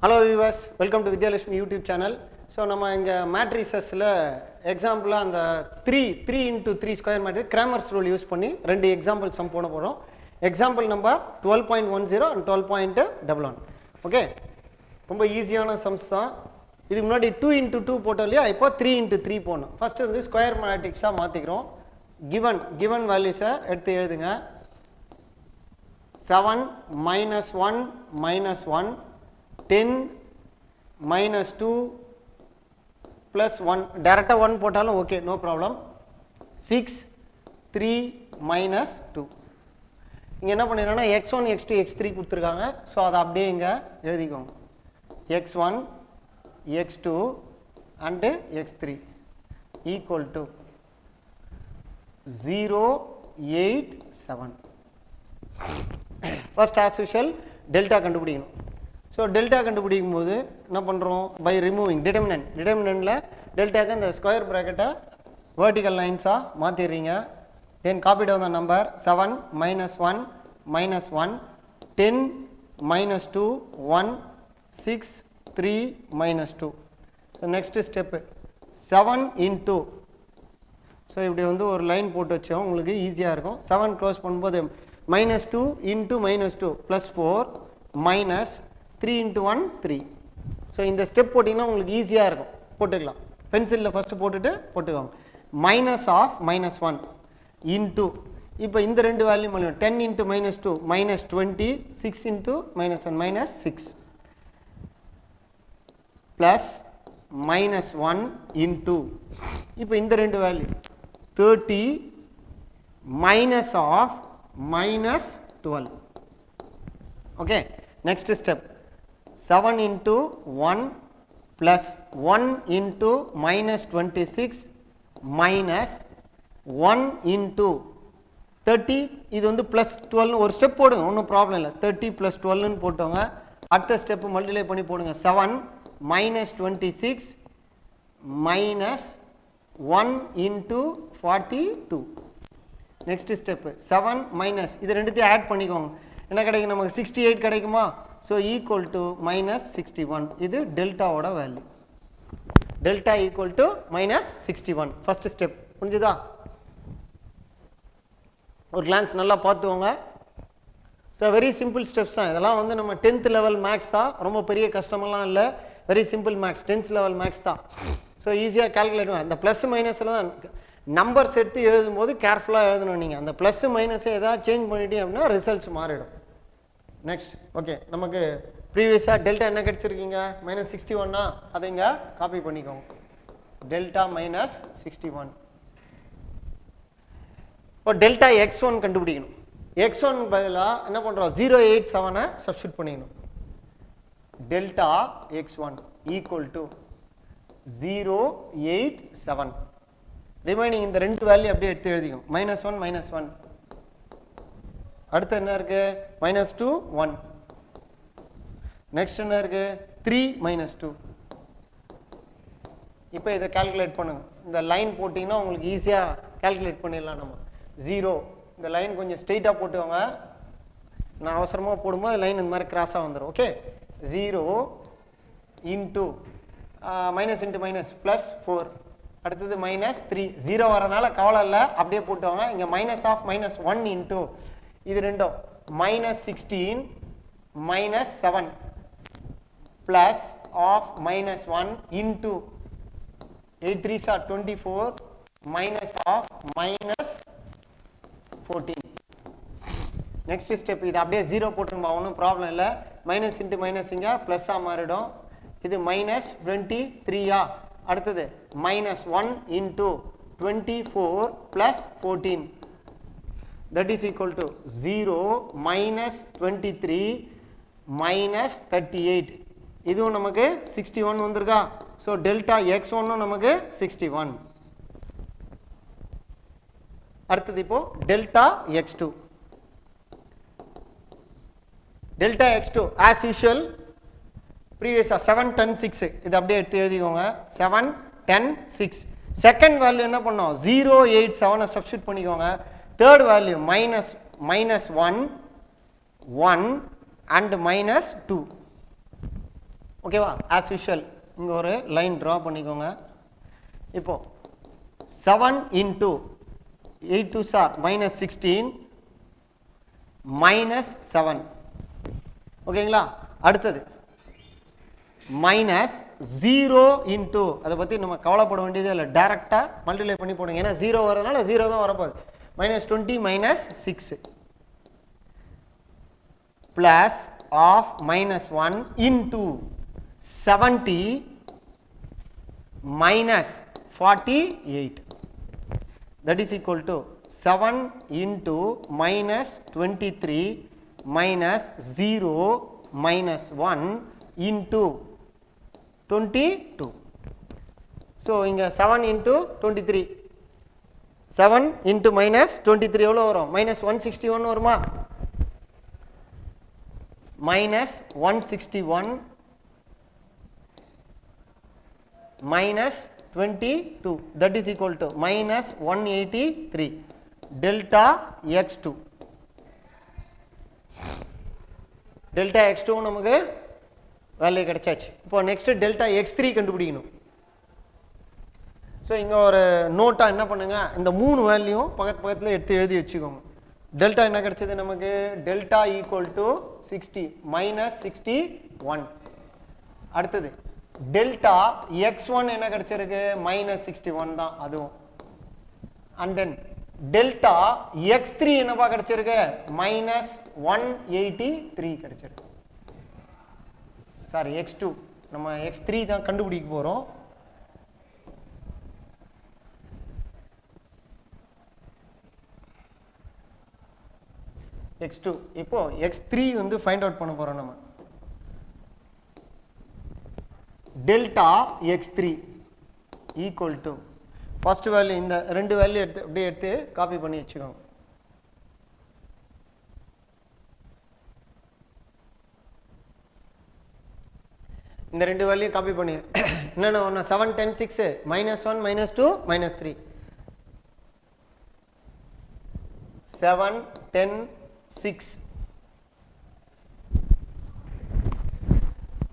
Hello viewers, welcome to Vidyalakshmi YouTube channel. So நம்ம இங்க matricesல எக்ஸாம்பிளா அந்த 3 into 3 square matrix Cramer's rule use பண்ணி ரெண்டு எக்ஸாம்பிள் சம் போட போறோம். Example number 12.10 and 12.11. ஓகே, ரொம்ப ஈஸியான சம்ஸ் தான். இதுக்கு முன்னாடி 2 into 2 போட்டோம் இல்லையா, இப்போ 3 into 3 போடணும். ஃபர்ஸ்ட் வந்து ஸ்கொயர் மேட்ரிக்ஸா மாத்திக்கிறோம். given values-ஐ எடுத்து எழுதுங்க. 7 minus 1 minus 1 10 minus 2 plus 1 directly 1 போட்டாலும் ஓகே, நோ ப்ராப்ளம். 6 3 minus 2. இங்க என்ன பண்ணிரனா x1 x2 x3 கொடுத்திருக்காங்க. சோ அத அப்படியே இங்க எழுதிக்கோங்க. x1 x2 and x3 equal to 0 8 7. First as usual delta கண்டுபிடிக்கணும். So delta கண்டுபிடிக்கும் போது என்ன பண்றோம், by removing determinantல டெல்டாக்கு இந்த ஸ்கொயர் பிராக்கெட்டை vertical lines-ஆ மாத்திடுறீங்க. Then copy down the number 7 minus 1 minus 1 10 minus 2 1 6 3 minus 2. So next step 7 into, so இப்படி வந்து ஒரு லைன் போட்டு வச்சோம், உங்களுக்கு ஈஸியா இருக்கும். 7 க்ளோஸ் பண்ணும்போது minus 2 into minus 2 plus 4 minus 3 into 1 3. So இந்த ஸ்டெப் போட்டிங்கன்னா உங்களுக்கு ஈஸியாக இருக்கும், போட்டுக்கலாம். பென்சிலில் ஃபஸ்ட்டு போட்டுட்டு போட்டுக்கோங்க. மைனஸ் ஆஃப் மைனஸ் 1 இன்ட்டு, இப்போ இந்த ரெண்டு வேல்யூ பண்ணலாம். 10 into minus 2 minus 20 6 into minus 1 minus 6 plus minus 1 into, இப்போ இந்த ரெண்டு value 30 minus of minus 12. Okay, next step 7 into 1 plus 1 into minus 26 minus 1 into 30. இது வந்து plus 12 ஒரு ஸ்டெப் போடுங்க, ஒன்றும் ப்ராப்ளம் இல்லை. 30 plus 12 போட்டோங்க. அடுத்த ஸ்டெப் மல்டிப்ளை பண்ணி போடுங்க. 7 minus 26 minus 1 into 42. Next step 7 minus, இது ரெண்டுத்தையும் ஆட் பண்ணிக்கோங்க. என்ன கிடைக்கும் நமக்கு 68 கிடைக்குமா? So equal to minus 61. இது டெல்டாவோட value. Delta equal to minus 61. First step புரிஞ்சுதா? ஒரு கிளான்ஸ் நல்லா பார்த்துக்கோங்க. ஸோ வெரி சிம்பிள் ஸ்டெப்ஸ் தான் இதெல்லாம். வந்து நம்ம 10th லெவல் மேக்ஸ் தான், ரொம்ப பெரிய கஷ்டமெல்லாம் இல்லை. Very simple maths, 10th level maths தான். ஸோ ஈஸியாக கால்குலேட் பண்ணுவோம். அந்த ப்ளஸ் மைனஸில் தான் நம்பர்ஸ் எடுத்து எழுதும் போது கேர்ஃபுல்லாக எழுதணும். நீங்கள் அந்த ப்ளஸ் மைனஸை எதாவது சேஞ்ச் பண்ணிட்டீங்க அப்படின்னா ரிசல்ட்ஸ் மாறிடும். நெக்ஸ்ட் ஓகே, நமக்கு ப்ரீவியஸாக டெல்டா என்ன கிடைச்சிருக்கீங்க? மைனஸ் 61. அதை இங்கே காப்பி பண்ணிக்கோங்க. Delta minus 61. இப்போ டெல்டா x1 கண்டுபிடிக்கணும். x1 பதிலாக என்ன பண்ணுறோம், 087 சப்ஸ்டியூட் பண்ணிக்கணும். Delta x1 equal to 087. Remaining இந்த ரெண்டு வேல்யூ அப்படியே எடுத்து எழுதிக்கும். Minus 1 minus 1. அடுத்து என்ன இருக்கு? மைனஸ் 2 1. நெக்ஸ்ட் என்ன இருக்கு? 3 மைனஸ் 2. இப்போ இதை கால்குலேட் பண்ணுங்க. இந்த லைன் போட்டிங்கன்னா உங்களுக்கு ஈஸியாக கால்குலேட் பண்ணிடலாம். நம்ம 0, இந்த லைன் கொஞ்சம் ஸ்ட்ரெயிட்டாக போட்டுக்கோங்க. நான் அவசரமாக போடும்போது லைன் இந்த மாதிரி கிராஸாக வந்துடும். Okay, 0 into minus into minus plus 4. அடுத்தது மைனஸ் 3. 0 வரனால கவலை இல்லை, அப்படியே போட்டுவாங்க. இங்கே மைனஸ் ஆஃப் மைனஸ் 1 இன்ட்டு, இது ரெண்டும் minus 16 minus 7 plus of minus 1 into 8 3s are 24 minus of minus 14. Next step இது அப்படியே 0 போட்டுருமா, ஒன்றும் ப்ராப்ளம் இல்லை. மைனஸ் இன்ட்டு மைனஸ் இங்கே ப்ளஸ்ஸாக மாறிடும். இது மைனஸ் 23. அடுத்தது minus 1 into 24 plus 14. That is equal to 0 minus 23 minus 38. இதுவும் நமக்கு 61 வந்திருக்கா? ஸோ டெல்டா x1 நமக்கு 61. அடுத்தது இப்போ delta x2. Delta x2 as usual ப்ரீவியஸாக 7 10 6 இது அப்படியே எடுத்து எழுதிக்கோங்க. 7 10 6. செகண்ட் வேல்யூ என்ன பண்ணோம்? 087 சப்ஸ்டியூட் பண்ணிக்கோங்க. Third value minus 1 1 and minus 2. ஓகேவா? ஆஸ் யூஷுவல் இங்கே ஒரு லைன் ட்ரா பண்ணிக்கோங்க. இப்போது 7 into 8 2s are minus 16 minus 7. ஓகேங்களா? அடுத்தது மைனஸ் 0 into, அதை பற்றி நம்ம கவலைப்பட வேண்டியதே இல்லை, டேரெக்டாக மல்டிப்ளை பண்ணி போடுங்க. ஏன்னா 0 வரதுனால 0 தான் வரப்போகுது. minus 20 minus 6 plus of minus 1 into 70 minus 48. That is equal to 7 into minus 23 minus 0 minus 1 into 22. So இங்க 7 into 23, 7 into minus 23 எவ்வளோ வரும்? minus 161 வருமா? minus 161 minus 22, that is equal to minus 183 delta x2. delta x2 நமக்கு value கிடைச்சாச்சு. இப்போ next delta x3 கண்டுபிடிக்கணும். So இங்கே ஒரு நோட்டாக என்ன பண்ணுங்க, இந்த 3 வேல்யூவும் பக்கத்தில் எடுத்து எழுதி வச்சுக்கோங்க. டெல்டா என்ன கிடைச்சது நமக்கு? Delta equal to 60 minus 61. அடுத்தது டெல்டா x1 என்ன கிடைச்சிருக்கு? minus 61 தான் அதுவும். அண்ட் தென் டெல்டா x3 என்னப்பா கிடைச்சிருக்கு? minus 183 கிடைச்சிருக்கு. சாரி, x2, நம்ம x3 தான் கண்டுபிடிக்க போகிறோம். x2 இப்போ x3 வந்து ஃபைண்ட் அவுட் பண்ண போகிறோம் நம்ம. Delta x3 equal to, first value இந்த 2 வேல்யூ எடுத்து அப்படியே எடுத்து காப்பி பண்ணி வச்சுக்கோங்க. இந்த 2 வேல்யூ காப்பி பண்ணி என்னென்ன ஒன்று? 7 10 6 minus 1 minus 2 minus 3. 7 10 6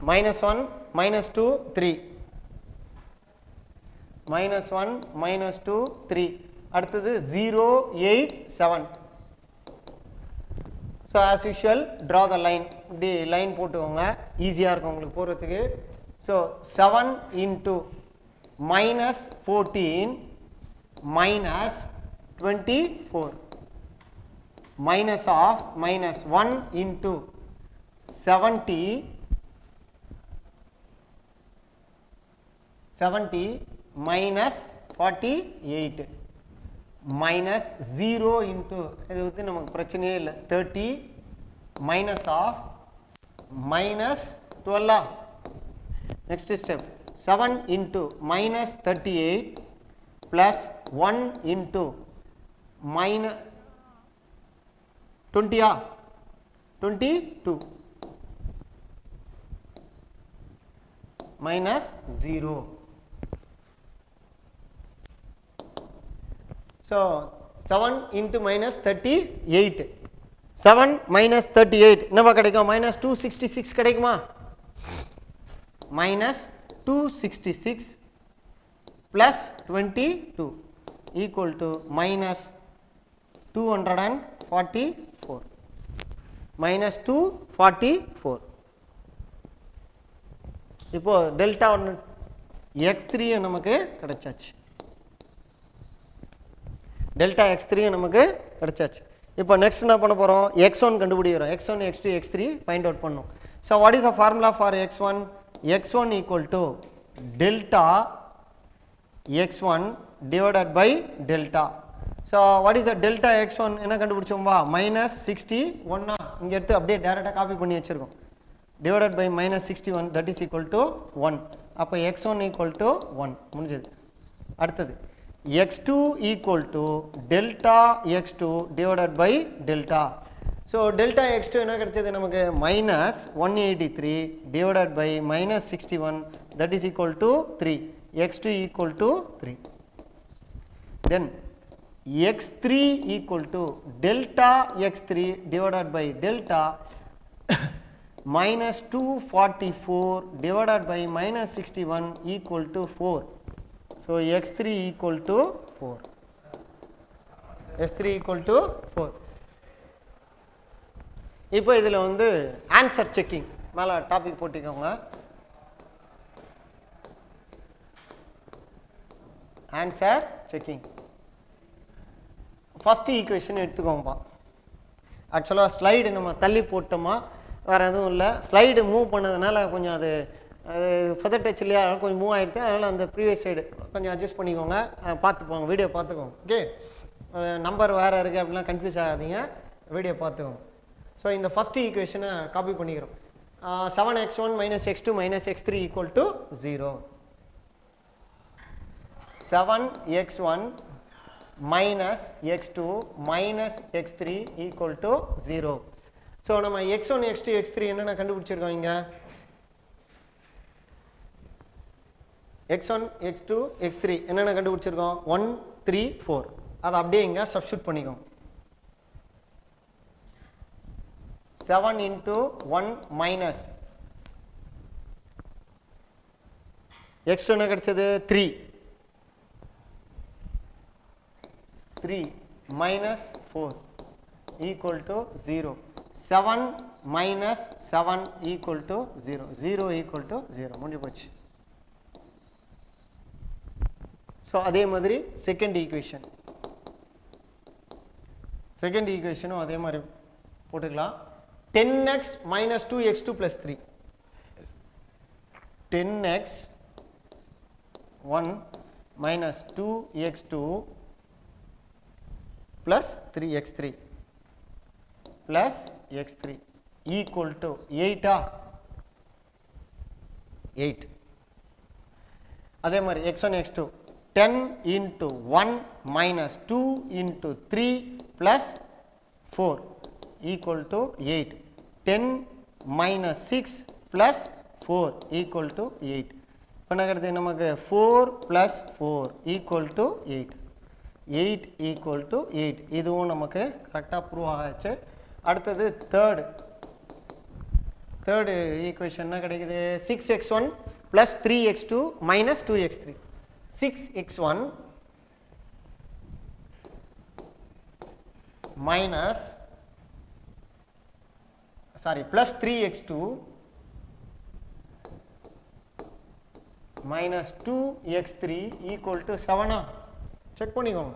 minus 1 minus 2 3 minus 1 minus 2 3. அடுத்தது 0 8 7. So as usual draw the line. இப்படி லைன் போட்டுக்கோங்க, ஈஸியாக இருக்கும் உங்களுக்கு போகிறதுக்கு. So 7 into minus 14 minus 24 minus of minus 1 into 70 minus 48 minus 0 into, இது வந்து நமக்கு பிரச்சனையே இல்லை, 30 minus of minus 12. next step 7 into minus 38 plus 1 into minus 20 22 minus 0. So 7 into minus 38, 7 minus 38 என்னவா கிடைக்கும்? minus 266 கிடைக்குமா? minus 266 plus 22 equal to minus 244 minus 244. இப்போ delta x3 நமக்கு கிடைச்சாச்சு. டெல்டா x3 நமக்கு கிடைச்சாச்சு. இப்போ நெக்ஸ்ட் என்ன பண்ண போகிறோம்? x1 கண்டுபிடிக்கிறோம். x1 x2 x3 find out பண்ணோம். So what is the formula for x1? x1 equal to delta x1 divided by delta. So what is the delta x1 என்ன கண்டுபிடிச்சோம்பா? minus 61. இங்கே எடுத்து அப்படியே டேரெக்டாக காப்பி பண்ணி வச்சுருக்கோம். Divided by minus 61, that is equal to 1. அப்போ x1 equal to 1 முடிஞ்சது. அடுத்தது x2 equal to delta x2 divided by delta. So delta x2 என்ன கிடைச்சது நமக்கு? minus 183 divided by minus 61, that is equal to 3. x2 equal to 3. Then x3 equal to delta x3 divided by delta minus 244 divided by minus 61 equal to 4. So x3 equal to 4. x3 equal to 4. இப்போ இதில் வந்து answer checking மேலே topic போட்டிக்கோங்க. Answer checking first equation எடுத்துக்கோங்கப்பா. ஆக்சுவலாக slide நம்ம தள்ளி போட்டோமா வேறு எதுவும் இல்லை, ஸ்லைடு மூவ் பண்ணதுனால கொஞ்சம் அது ஃபெதர் டச் இல்லையா கொஞ்சம் மூவ் ஆகிடுது, அதனால் அந்த ப்ரீவியஸ் சைடு கொஞ்சம் அட்ஜஸ்ட் பண்ணிக்கோங்க, பார்த்துப்போங்க, வீடியோ பார்த்துக்கோங்க. ஓகே, நம்பர் வேறு இருக்குது அப்படிலாம் கன்ஃபியூஸ் ஆகாதீங்க, வீடியோ பார்த்துக்கோங்க. ஸோ இந்த ஃபஸ்ட்டு ஈக்குவேஷனை காப்பி பண்ணிக்கிறோம். 7x1 minus x2 minus x3 equal to 0. 7x1 minus x2 minus x3 equal to 0. So நம்ம x1 x2 x3 என்னென்ன கண்டுபிடிச்சிருக்கோம் இங்கே? x1 x2 x3 என்னென்ன கண்டுபிடிச்சிருக்கோம்? 1 3 4. அதை அப்படியே இங்கே சப்ஸ்டியூட் பண்ணிக்கோங்க. 7 into 1 minus x2 என்ன கிடைச்சது? 3 minus 4 equal to 0. 7 minus 7 equal to 0. 0 equal to 0. முடிஞ்சு போச்சு. ஸோ அதே மாதிரி செகண்ட் ஈக்குவேஷனும் அதே மாதிரி போட்டுக்கலாம். 10x minus 2x2 plus 3. 10x 1 minus 2x2 plus 3x3 plus x3 equal to 8. 8. அதே மாதிரி x1 x2 10 into 1 minus 2 into 3 plus 4 equal to 8. 10 minus 6 plus 4 equal to 8. இப்போ என்ன கிடையாது நமக்கு? 4 plus 4 equal to 8. 8 equal to 8. இதுவும் நமக்கு கரெக்டாக ப்ரூவ் ஆகிடுச்சு. அடுத்தது தேர்டு ஈக்குவேஷன் என்ன கிடைக்குது? 6x1 plus 3x2 minus 2x3. 6x1 minus plus 3x2 minus 2x3 equal to 7. Check பண்ணிக்கோங்க,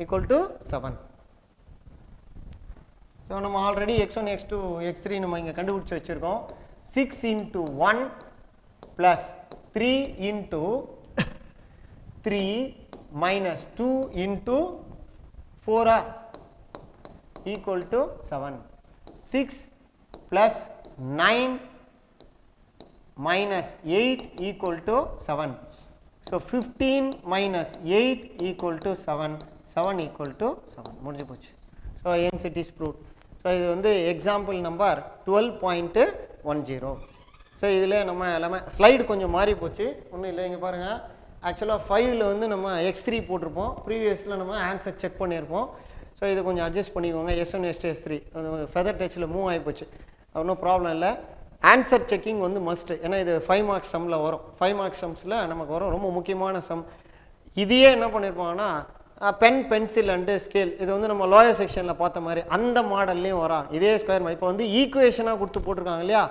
equal to 7. ஸோ நம்ம ஆல்ரெடி x1 x2 x3 நம்ம இங்கே கண்டுபிடிச்சி வச்சுருக்கோம். 6 into 1 plus 3 into 3 minus 2 into 4 equal to 7. 6 plus 9 minus 8 equal to 7. So 15 minus 8 equal to 7. 7 equal to 7. முடிஞ்சு போச்சு. So hence it is proved. So இது வந்து எக்ஸாம்பிள் நம்பர் 12.10. ஸோ இதில் நம்ம எல்லாமே ஸ்லைடு கொஞ்சம் மாறி போச்சு, ஒன்றும் இல்லை. இங்கே பாருங்கள், ஆக்சுவலாக 5ல் வந்து நம்ம x3 போட்டிருப்போம், ப்ரீவியஸில் நம்ம ஆன்சர் செக் பண்ணியிருப்போம். ஸோ இது கொஞ்சம் அட்ஜஸ்ட் பண்ணிக்கோங்க. S1 S2 S3 feather டச்சில் move ஆகிப்போச்சு, ஒன்றும் ப்ராப்ளம் இல்லை. ஆன்சர் செக்கிங் வந்து மஸ்ட்டு, ஏன்னா இது 5 மார்க்ஸ் சம்மில் வரும். 5 மார்க்ஸ் சம்ஸில் நமக்கு வரும், ரொம்ப முக்கியமான சம். இதையே என்ன பண்ணியிருப்பாங்கன்னா பென் பென்சில் அண்டு ஸ்கேல், இது வந்து நம்ம லோயர் செக்ஷனில் பார்த்த மாதிரி அந்த மாடல்லையும் வரும். இதே ஸ்கொயர் மாதிரி இப்போ வந்து ஈக்குவேஷனாக கொடுத்து போட்டிருக்காங்க இல்லையா,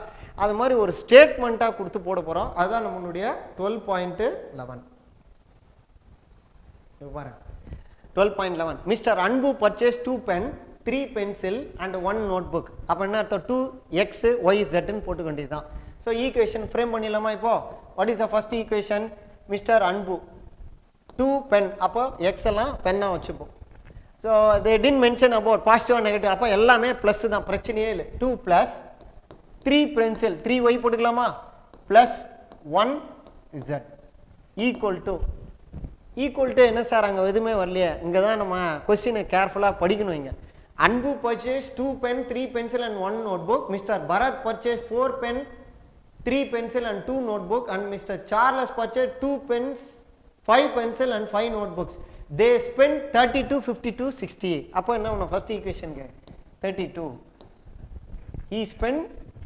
அது மாதிரி ஒரு ஸ்டேட்மெண்ட்டாக கொடுத்து போட போகிறோம். அதுதான் நம்மளுடைய 12.11. பாருங்க 12.11. மிஸ்டர் அன்பு purchase 2 pen 3 pencil and 1 notebook. அப்போ என்ன அர்த்தம்? 2x y zன்னு போட்டு வேண்டியது தான். ஸோ ஈக்குவேஷன் ஃப்ரேம் பண்ணிடலாமா? இப்போ what is the first equation? Mister அன்பு 2 pen, அப்போ எக்ஸ் எல்லாம் பென்னாக வச்சுப்போம். So they didn't mention about positive negative, அப்போ எல்லாமே ப்ளஸ் தான், பிரச்சனையே இல்லை. 2 plus 3 pencil 3y போட்டுக்கலாமா? ப்ளஸ் 1 z ஈக்குவல் டு என்ன சார்? அங்கே எதுவுமே வரலையே. இங்கே தான் நம்ம கொஸ்டினை கேர்ஃபுல்லாக படிக்கணும். இங்கே Anbu purchase 2 pen 3 pencil and 1 notebook. Mister Bharath purchase 4 pen 3 pencil and 2 notebook. And mister Charles purchase 2 pens 5 pencil and 5 notebooks. They spent 32 52 68. அப்போ என்ன பண்ணணும்? First ஈக்குவேஷனுக்கு 32. He spent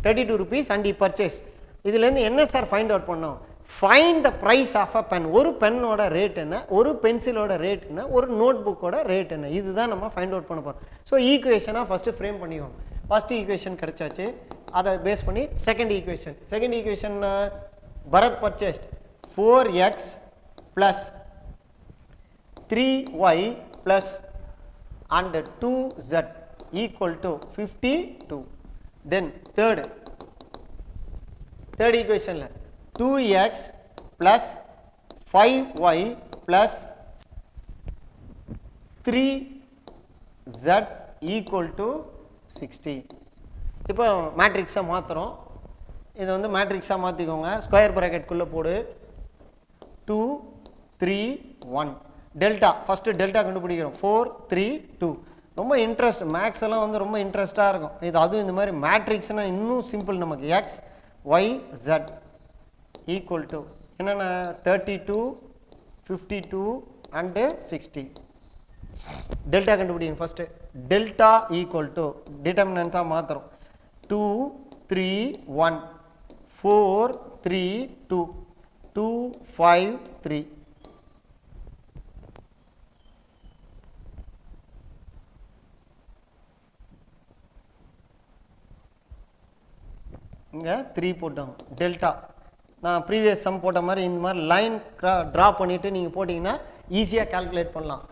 32 rupees and he purchased. இதுலேருந்து என்ன சார் ஃபைண்ட் அவுட் பண்ணோம்? Find the price of a pen. ஒரு பென்னோட rate என்ன, ஒரு பென்சிலோட ரேட் என்ன, ஒரு நோட் புக்கோட ரேட் என்ன, இதுதான் நம்ம ஃபைண்ட் அவுட் பண்ண போகிறோம். ஸோ ஈக்குவேஷனாக ஃபஸ்ட்டு ஃப்ரேம் பண்ணிக்கோங்க. ஃபஸ்ட் ஈக்குவேஷன் கிடச்சாச்சு, அதை பேஸ் பண்ணி second equation Bharath purchased 4x + 3y + and 2z = 52. Then third equation 2x + 5y + 3z = 60. இப்போ மேட்ரிக்ஸை மாற்றுறோம். இதை வந்து மேட்ரிக்ஸாக மாற்றிக்கோங்க. ஸ்கொயர் ப்ராக்கெட்குள்ளே போடு. 2 3 1 டெல்டா. ஃபஸ்ட்டு டெல்டா கண்டுபிடிக்கிறோம். 4 3 2. ரொம்ப இன்ட்ரெஸ்ட், மேக்ஸ் எல்லாம் வந்து ரொம்ப இன்ட்ரெஸ்ட்டாக இருக்கும். இது அதுவும் இந்த மாதிரி மேட்ரிக்ஸ்னால் இன்னும் சிம்பிள். நமக்கு x y z = என்னென்ன 32 52 and 60. டெல்டா கண்டுபிடிங்க ஃபஸ்ட்டு. டெல்டா = டிட்டர்மினண்ட்டாக மாற்றுறோம். 2 3 1 4 3 2 2 5 3. இங்கே 3 போட்டோம். டெல்டா நான் ப்ரீவியஸ் சம் போட்ட மாதிரி இந்த மாதிரி லைன் ட்ரா பண்ணிவிட்டு நீங்கள் போட்டிங்கன்னா ஈஸியாக கால்குலேட் பண்ணலாம்.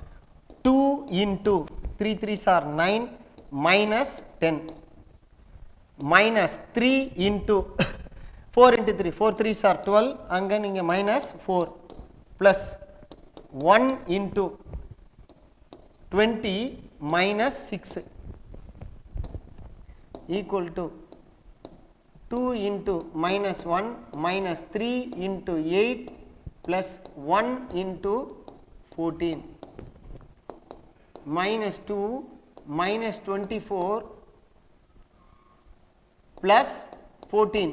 2 × 3 3s are 9 -10 -3 × 4 × 3 4 3s are 12. அங்கே நீங்கள் -4 + 1 × 20 -6 = 2 × -1 -3 × 8 + 1 × 14 -2 -24 + 14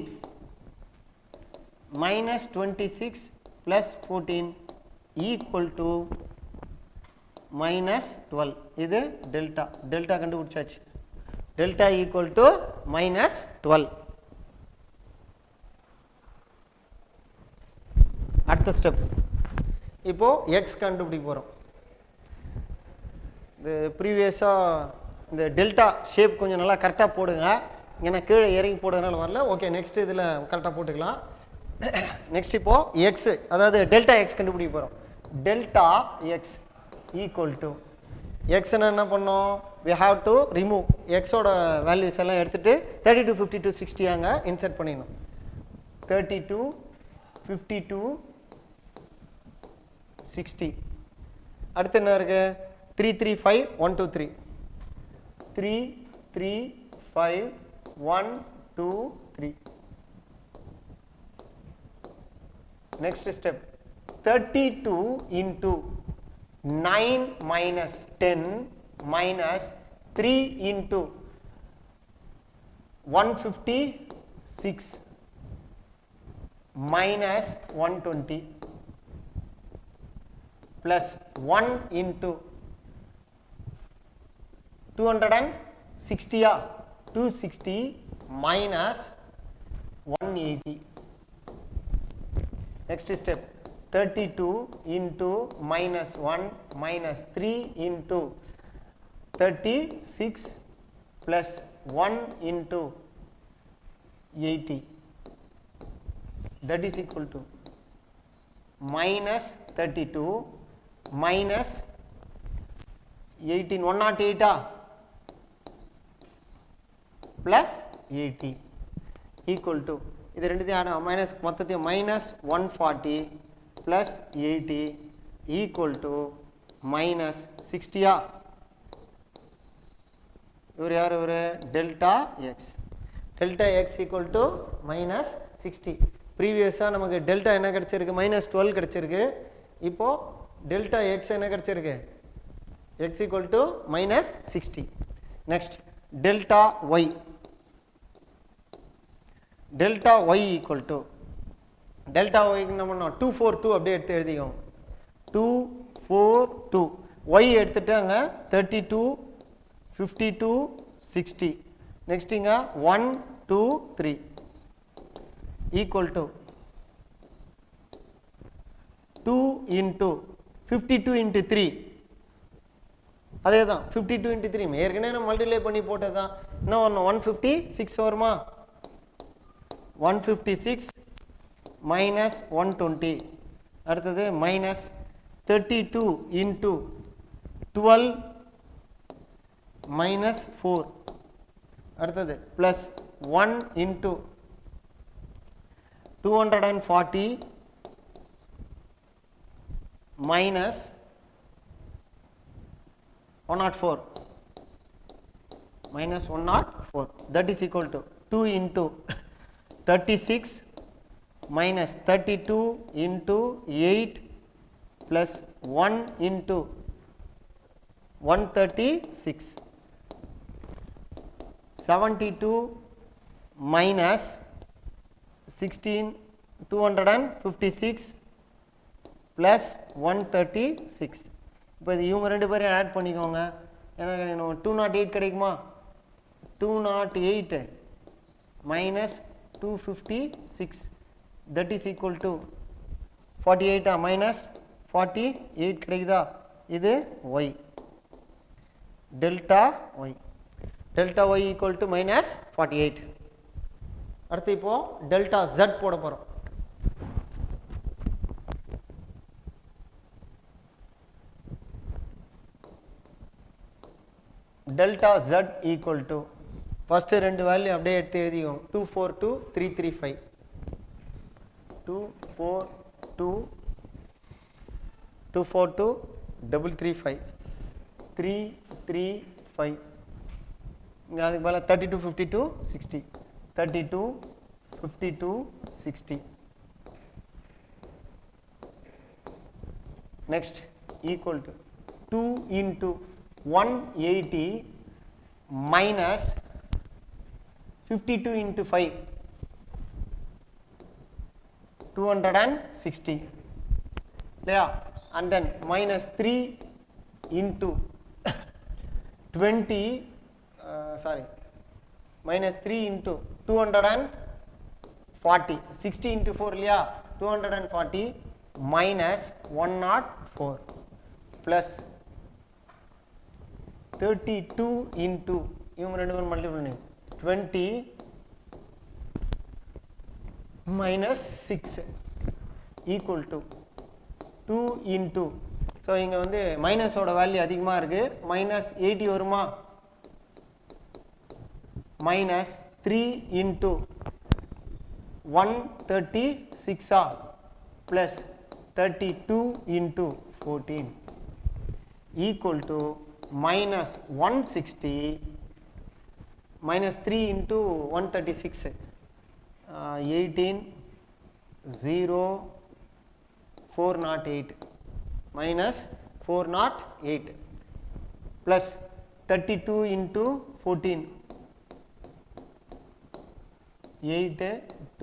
-26 + 14 = -12. இது டெல்டா கண்டுபிடிச்சாச்சு. டெல்டா = -12. அடுத்த ஸ்டெப், இப்போது எக்ஸ் கண்டுபிடிக்க போகிறோம். இந்த ப்ரீவியஸாக இந்த டெல்டா ஷேப் கொஞ்சம் நல்லா கரெக்டாக போடுங்க. ஏன்னா கீழே இறங்கி போடுறதுனால வரல. ஓகே, நெக்ஸ்ட் இதில் கரெக்டாக போட்டுக்கலாம். நெக்ஸ்ட் இப்போது எக்ஸு, அதாவது டெல்டா எக்ஸ் கண்டுபிடிக்க போகிறோம். டெல்டா எக்ஸ் = எக்ஸ்னா என்ன பண்ணோம்? we have to remove எக்ஸோட வேல்யூஸ் எல்லாம் எடுத்துகிட்டு 32 52 60 அங்கே இன்சர்ட் பண்ணிடணும். 32 52 60. அடுத்து என்ன இருக்கு? 3 3 5 1 2 3 3 3 5 1 2 3. next step 32 × 9 - 10 - 3 × 156 -120 plus 1 × 260 260 minus 180. Next step 32 × -1 -3 × 36 plus 1 × 80, that is equal to -32 minus 18 108 plus 80 equal to இது ரெண்டுத்தையும் ஆட் மைனஸ் மொத்தத்தையும் -140 plus 80 equal to -60. இவர் யார்? இவர் delta X. Delta X equal to -60. ப்ரீவியஸாக நமக்கு டெல்டா என்ன கிடச்சிருக்கு? -12 கிடச்சிருக்கு. இப்போது டெல்டா எக்ஸ் என்ன கிடச்சிருக்கு? X equal to -60. Next delta y. Delta y equal to delta ஒய்க்கு என்ன பண்ணோம்? 242 அப்படியே எடுத்து எழுதிக்கோங்க. 242 ஒய் எடுத்துட்டு அங்கே 32 52 60. நெக்ஸ்ட் இங்கே 1 2 3 equal to 2 into 52 into 3 அதே தான் 52 into 3 ஏற்கனவே நம்ம மல்டிப்ளை பண்ணி போட்டது தான். என்ன வரணும் 156 வருமா 156 மைனஸ் 120 அடுத்தது மைனஸ் 32 into 12 மைனஸ் 4 அடுத்தது plus 1 into 240 minus 104 minus 104 that is equal to 2 into 36 minus 32 into 8 plus 1 into 136 72 minus 16 256 plus 136 இப்போ இது இவங்க ரெண்டு பேரையும் ஆட் பண்ணிக்கோங்க. எனக்கு 208 கிடைக்குமா 208 minus 256 that is equal to 48 minus 48 கிடைக்குதா இது y delta y equal to minus 48. அடுத்து இப்போ delta z போட போறோம். delta z equal to first ரெண்டு வேல்யூ அப்படியே எடுத்து எழுதிக்கோங்க 242 335 242 242 335 335 இங்க அதுக்கு பதிலா 32 52 60 32 52 60 next equal to 2 into 180 minus 52 into 5 260 yeah and then minus 3 into 20 minus 3 into 240 60 into 4 yeah 240 minus 104 plus 32 into இவங்க ரெண்டு பேரும் மல்டிப்ளை பண்ணி 20 minus 6 equal to 2 into so இங்கே வந்து மைனஸோட வேல்யூ அதிகமாக இருக்குது மைனஸ் 80 வருமா minus 3 into 136 plus 32 into 14 equal to minus 160 minus 3 into 136 18 0 408 minus 408 plus 32 into 14 8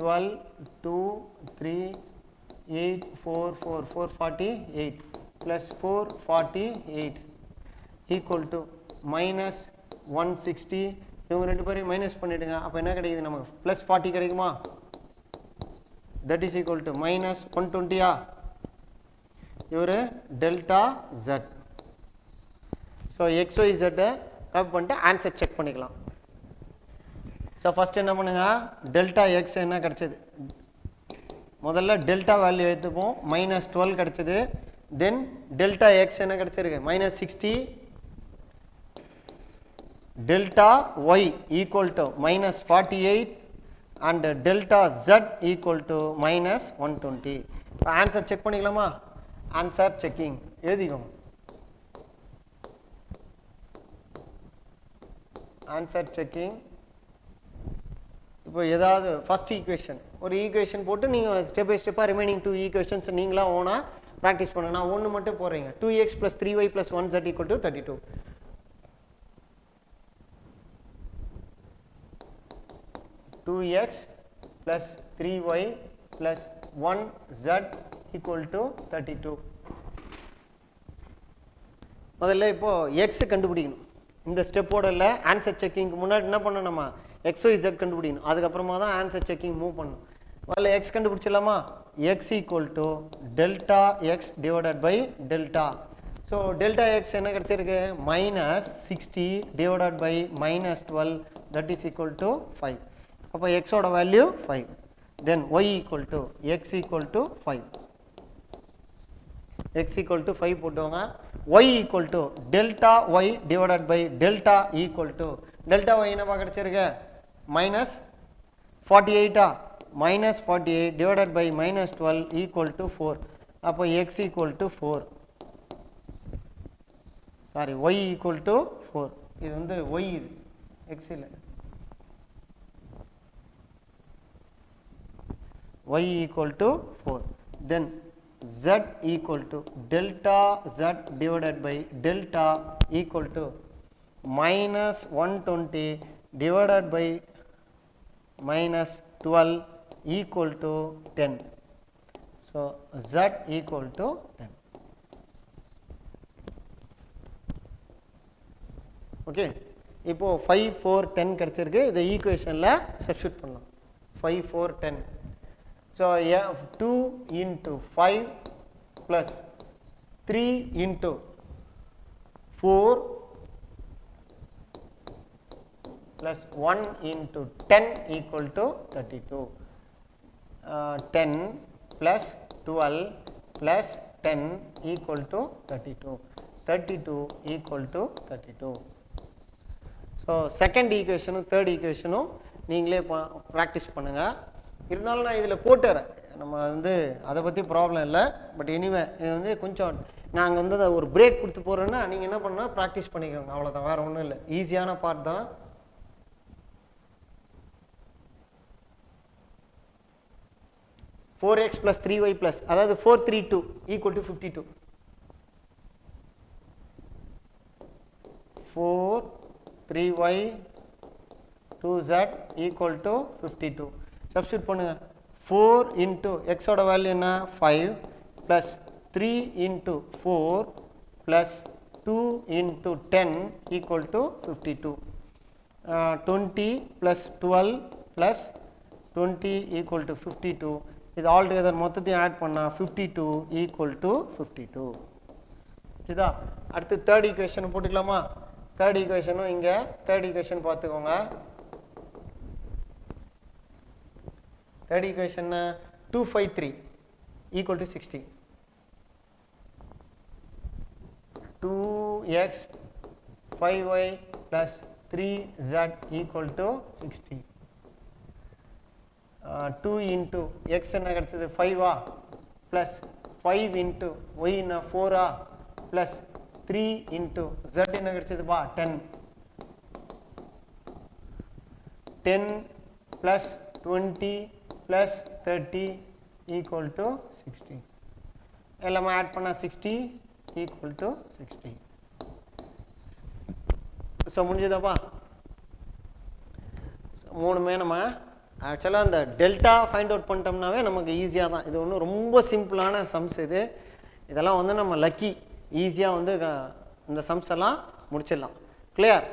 12 2 3 8 4 4 448 plus 448 equal to minus 160 இவங்க ரெண்டு பேரையும் மைனஸ் பண்ணிடுங்க அப்போ என்ன கிடைக்குது நமக்கு ப்ளஸ் 40 கிடைக்குமா that is equal to minus 120 இவர் delta z so xyz copy பண்ணிட்டு ஆன்சர் செக் பண்ணிக்கலாம். ஸோ ஃபஸ்ட் என்ன பண்ணுங்க டெல்டா எக்ஸ் என்ன கிடச்சிது முதல்ல டெல்டா வேல்யூ எடுத்துப்போம் minus 12 கிடச்சிது தென் டெல்டா எக்ஸ் என்ன கிடச்சிருக்கு minus 60 delta y equal to minus 48 and delta z equal to minus 120. இப்போ ஆன்சர் செக் பண்ணிக்கலாமா ஆன்சர் செக்கிங் எழுதிக்கோங்க ஆன்சர் செக்கிங். இப்போ ஏதாவது ஃபர்ஸ்ட் ஈக்குவேஷன் ஒரு ஈக்குவேஷன் போட்டு நீங்கள் ஸ்டெப் பை ஸ்டெப்பாக ரிமைனிங் 2 ஈக்குவேஷன்ஸ் நீங்களாம் ஓனாக ப்ராக்டிஸ் பண்ணுங்க. நான் ஒன்று மட்டும் போகிறீங்க 2x plus 3y plus 1z equal to 32 2x plus 3y plus 1z equal to 32. முதல்ல இப்போ x கண்டுபிடிக்கணும். இந்த ஸ்டெப்போட இல்லை ஆன்சர் செக்கிங்க்கு முன்னாடி என்ன பண்ணணும் நம்ம XYZ கண்டுபிடிக்கணும், அதுக்கப்புறமா தான் ஆன்சர் செக்கிங் மூவ் பண்ணணும். முதல்ல x கண்டுபிடிச்சிடலாமா? x equal to delta x divided by delta. So delta x என்ன கிடச்சிருக்கு? minus 60 divided by minus 12, that is equal to 5. அப்போ x ஓட value 5. Then y equal to x equal to 5. x equal to 5 போட்டுவாங்க. y equal to delta y divided by delta equal to delta y என்னப்பா கிடச்சிருக்கு? minus 48 minus 48 divided by minus 12 equal to 4. அப்போ x equal to 4. Sorry, y equal to 4. இது வந்து y, இது x இல்லை. y equal to 4. Then z equal to delta z divided by delta equal to minus 120 divided by minus 12 equal to 10. So z equal to 10. Okay, இப்போ 5 4 10 கிடைச்சிருக்கு. இதை ஈக்குவேஷன்ல substitute பண்ணலாம். 5 4 10. So 2 into 5 plus 3 into 4 plus 1 into 10 equal to 32. 10 plus 12 plus 10 equal to 32. 32 equal to 32. So second ஈக்குவேஷனும் third ஈக்குவேஷனும் நீங்களே practise பண்ணுங்கள். இருந்தாலும் நான் இதில் போட்டுறேன், நம்ம வந்து அதை பற்றி ப்ராப்ளம் இல்லை. பட் எனிவே இது வந்து கொஞ்சம் நாங்கள் வந்து அதை ஒரு பிரேக் கொடுத்து போகிறோன்னா நீங்கள் என்ன பண்ணால் ப்ராக்டிஸ் பண்ணிக்கோங்க, அவ்வளோதான், வேறு ஒன்றும் இல்லை. ஈஸியான பார்ட் தான். Four X plus 3y plus, அதாவது 432 equal to 52. 4 3y 2z equal to 52. Substitute பண்ணுங்க. 4 into x ஓட வேல்யூ என்ன? 5 plus 3 into 4 plus 2 into 10 equal to 52. 20 plus 12 plus 20 equal to 52. இது ஆல் டுகெதர் மொத்தத்தையும் ஆட் பண்ணா 52 equal to 52. இதா அடுத்து தேர்ட் ஈக்குவேஷன் போட்டுக்கலாமா? தேர்ட் ஈக்குவேஷனும் இங்கே தேர்ட் ஈக்குவேஷன் பார்த்துக்கோங்க. Third equation 253 equal to 60. 2x 5y plus 3z equal to 60. 2 into x என்ன கிடச்சது? 5 plus 5 into y என்ன 4 plus 3 into z என்ன கிடச்சதுப்பா? 10. 10 plus 20 plus 30 equal to 60. எல்லாமே ஆட் பண்ணா 60 equal to 60. ஸோ முடிஞ்சதாப்பா? மூணுமே நம்ம ஆக்சுவலாக அந்த டெல்டா ஃபைண்ட் அவுட் பண்ணிட்டோம்னாவே நமக்கு ஈஸியாக தான். இது ஒன்றும் ரொம்ப சிம்பிளான சம்ஸ். இதெல்லாம் வந்து நம்ம லக்கி, ஈஸியாக வந்து இந்த சம்ஸ் எல்லாம் முடிச்சிடலாம். கிளியர்?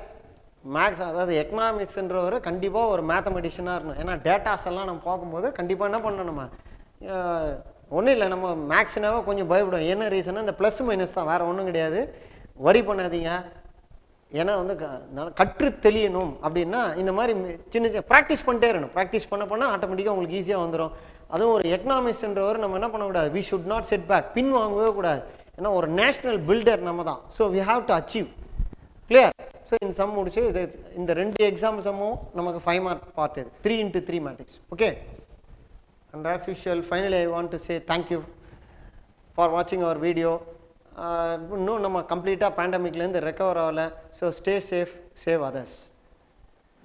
மேக்ஸ் அதாவது எக்கனாமிக்ஸ்ன்றவர் கண்டிப்பாக ஒரு மேத்தமெட்டிஷனாக இருக்கணும். ஏன்னா டேட்டாஸ் எல்லாம் நம்ம பார்க்கும்போது கண்டிப்பாக என்ன பண்ணணும், நம்ம ஒன்றும் இல்லை, நம்ம மேக்ஸ்னாவே கொஞ்சம் பயப்படும். என்ன ரீசன்னா இந்த ப்ளஸ் மைனஸ் தான், வேறு ஒன்றும் கிடையாது. வரி பண்ணாதீங்க. ஏன்னா வந்து கற்று தெளியணும் அப்படின்னா இந்த மாதிரி சின்ன சின்ன ப்ராக்டிஸ் பண்ணிட்டே இருக்கணும். ப்ராக்டிஸ் பண்ண ஆட்டோமேட்டிக்காக உங்களுக்கு ஈஸியாக வந்துடும். அதுவும் ஒரு எக்கனாமிக்ஸ்ன்றவர் நம்ம என்ன பண்ணக்கூடாது, we should not set back, பின் வாங்கவே கூடாது. ஏன்னா ஒரு நேஷ்னல் பில்டர் நம்ம தான். So we have to achieve. Clear? So இந்த சம் முடிச்சு இது இந்த 2 எக்ஸாம் சம்மும் நமக்கு 5 மார்க் பார்ட் இது 3 into 3 matrix. Okay, and as usual finally I want to say thank you for வாட்சிங் அவர் வீடியோ. இன்னும் நம்ம கம்ப்ளீட்டாக பேண்டமிக்லேருந்து ரெக்கவர் ஆகலை. So stay safe, save others.